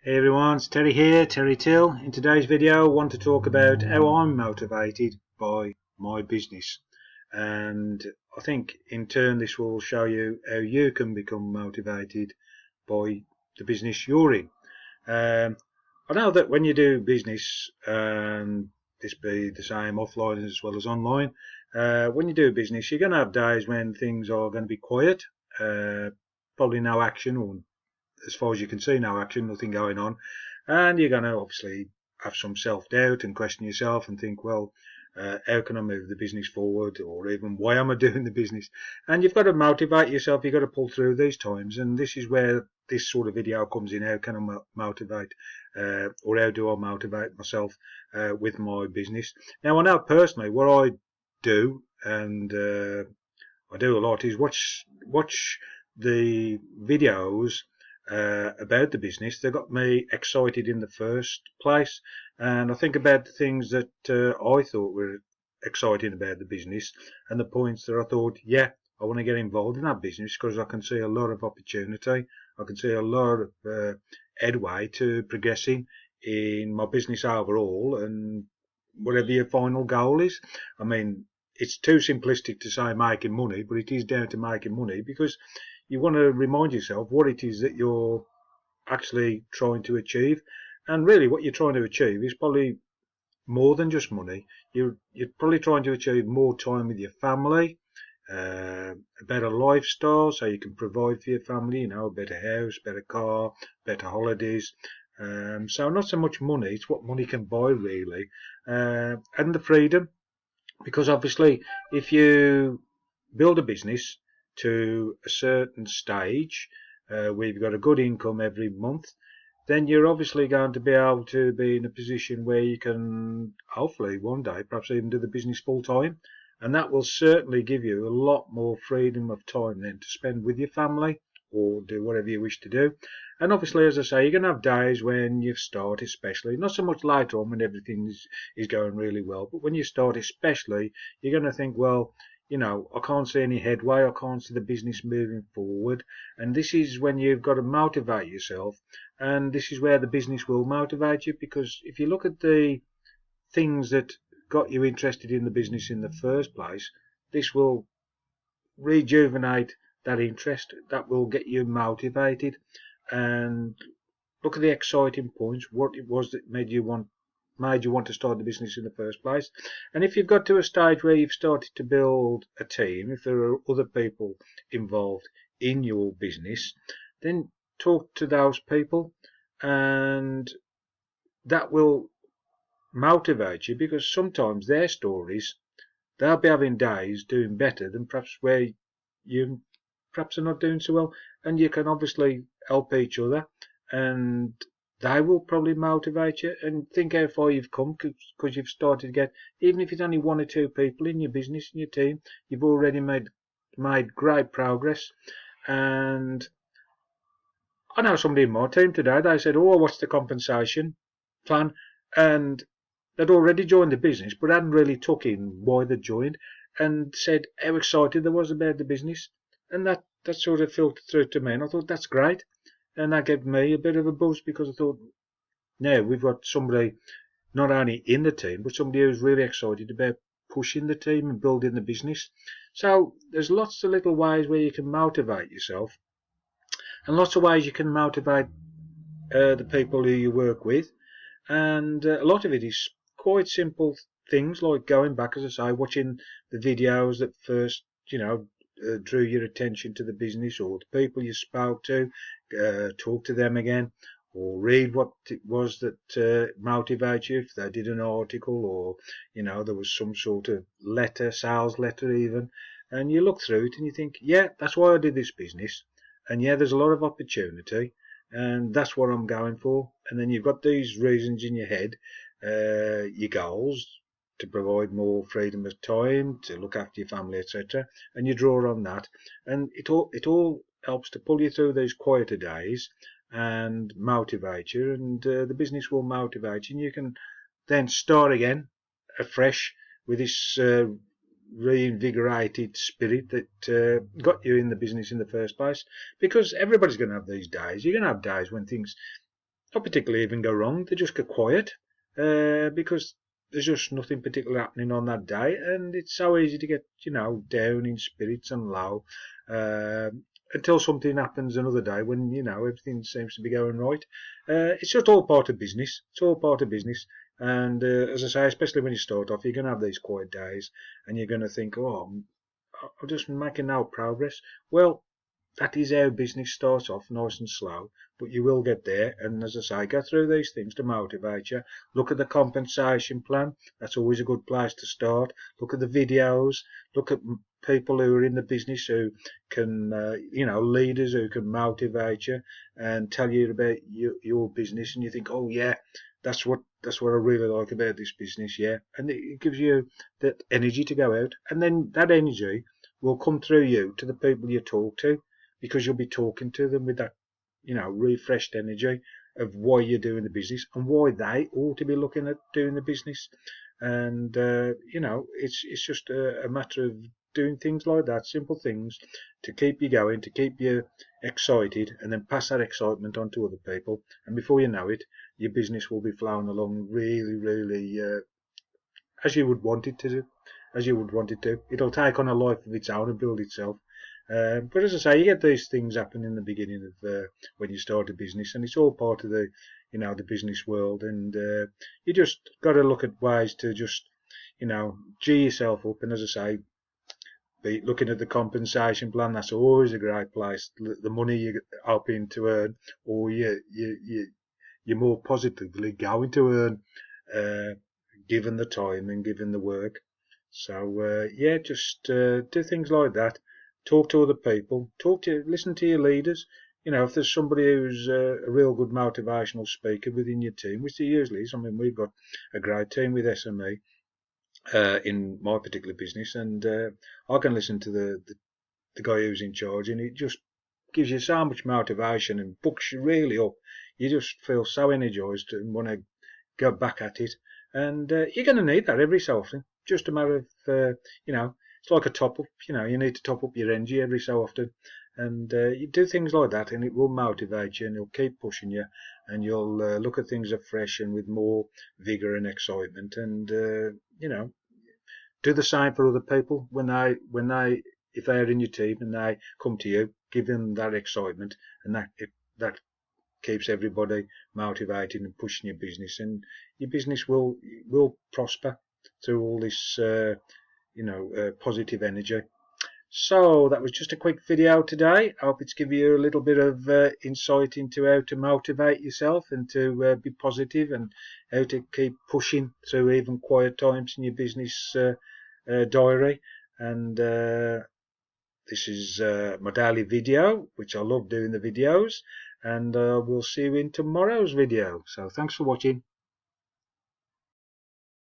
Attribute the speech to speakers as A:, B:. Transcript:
A: Hey everyone, it's Terry here, Terry Till. In today's video I want to talk about how I'm motivated by my business, and I think in turn this will show you how you can become motivated by the business you're in. I know that when you do business, and this be the same offline as well as online, when you do business you're going to have days when things are going to be quiet, probably no action, or as far as you can see, no action, nothing going on, and you're going to obviously have some self-doubt and question yourself and think, well, how can I move the business forward, or even why am I doing the business? And you've got to motivate yourself, you've got to pull through these times, and this is where this sort of video comes in. How can I motivate, or how do I motivate myself with my business? Now, I know personally what I do, and I do a lot, is watch the videos about the business. They got me excited in the first place, and I think about the things that I thought were exciting about the business, and the points that I thought, yeah, I want to get involved in that business because I can see a lot of opportunity. I can see a lot of headway to progressing in my business overall, and whatever your final goal is. I mean, it's too simplistic to say making money, but it is down to making money, because you want to remind yourself what it is that you're actually trying to achieve. And really what you're trying to achieve is probably more than just money. You're probably trying to achieve more time with your family, a better lifestyle so you can provide for your family, a better house, better car, better holidays. So not so much money, it's what money can buy really, and the freedom. Because obviously if you build a business to a certain stage, where you've got a good income every month, then you're obviously going to be able to be in a position where you can hopefully one day perhaps even do the business full time, and that will certainly give you a lot more freedom of time then to spend with your family or do whatever you wish to do. And obviously, as I say, you're going to have days when you start, especially not so much later on when everything is going really well, but when you start especially, you're going to think, well, I can't see any headway, I can't see the business moving forward. And this is when you've got to motivate yourself, and this is where the business will motivate you, because if you look at the things that got you interested in the business in the first place, this will rejuvenate that interest, that will get you motivated. And look at the exciting points, what it was that made you want to start the business in the first place. And if you've got to a stage where you've started to build a team, if there are other people involved in your business, then talk to those people, and that will motivate you, because sometimes their stories, they'll be having days doing better than perhaps where you perhaps are not doing so well, and you can obviously help each other, and they will probably motivate you. And think how far you've come, because you've started to get, even if it's only one or two people in your business, in your team, you've already made great progress. And I know somebody in my team today, they said, oh, what's the compensation plan? And they'd already joined the business but hadn't really took in why they joined, and said how excited they was about the business. And that sort of filtered through to me, and I thought, that's great. And that gave me a bit of a boost, because I thought, now we've got somebody not only in the team, but somebody who's really excited about pushing the team and building the business. So there's lots of little ways where you can motivate yourself, and lots of ways you can motivate the people who you work with. And a lot of it is quite simple things, like going back, as I say, watching the videos that first, drew your attention to the business, or the people you spoke to, talk to them again, or read what it was that motivated you, if they did an article, or there was some sort of letter, sales letter even, and you look through it and you think, yeah, that's why I did this business, and yeah, there's a lot of opportunity, and that's what I'm going for. And then you've got these reasons in your head, your goals, to provide more freedom of time, to look after your family, etc., and you draw on that, and it all helps to pull you through these quieter days and motivate you, and the business will motivate you, and you can then start again afresh with this reinvigorated spirit that got you in the business in the first place. Because everybody's going to have these days. You're going to have days when things not particularly even go wrong, they just get quiet because there's just nothing particular happening on that day, and it's so easy to get, down in spirits and low until something happens another day when, everything seems to be going right. It's just all part of business. It's all part of business. And as I say, especially when you start off, you're going to have these quiet days and you're going to think, oh, I'm just making no progress. Well, that is how business starts off, nice and slow, but you will get there. And as I say, go through these things to motivate you. Look at the compensation plan. That's always a good place to start. Look at the videos. Look at people who are in the business who can, leaders who can motivate you and tell you about your business. And you think, oh yeah, that's what I really like about this business. Yeah, and it gives you that energy to go out, and then that energy will come through you to the people you talk to, because you'll be talking to them with that, refreshed energy of why you're doing the business and why they ought to be looking at doing the business. And it's just a matter of doing things like that, simple things to keep you going, to keep you excited, and then pass that excitement on to other people. And before you know it, your business will be flowing along really, really as you would want it to do, as you would want it to. It'll take on a life of its own and build itself. But as I say, you get these things happen in the beginning of when you start a business, and it's all part of the, the business world. And you just got to look at ways to just, gee yourself up. And as I say, be looking at the compensation plan. That's always a great place. The money you're hoping to earn, or you're more positively going to earn, given the time and given the work. So yeah, just do things like that. Talk to other people. Listen to your leaders. If there's somebody who's a real good motivational speaker within your team, which there usually is. I mean, we've got a great team with SME in my particular business, and I can listen to the guy who's in charge, and it just gives you so much motivation and books you really up. You just feel so energized and want to go back at it. And you're going to need that every so often. Just a matter of, it's like a top up. You need to top up your energy every so often. And you do things like that, and it will motivate you, and it'll keep pushing you, and you'll look at things afresh and with more vigor and excitement. And do the same for other people when they if they're in your team and they come to you, give them that excitement, and that keeps everybody motivated and pushing your business, and your business will prosper through all this positive energy. So that was just a quick video today. I hope it's given you a little bit of insight into how to motivate yourself and to be positive, and how to keep pushing through even quiet times in your business diary. And this is my daily video, which I love doing the videos, and we'll see you in tomorrow's video. So thanks for watching.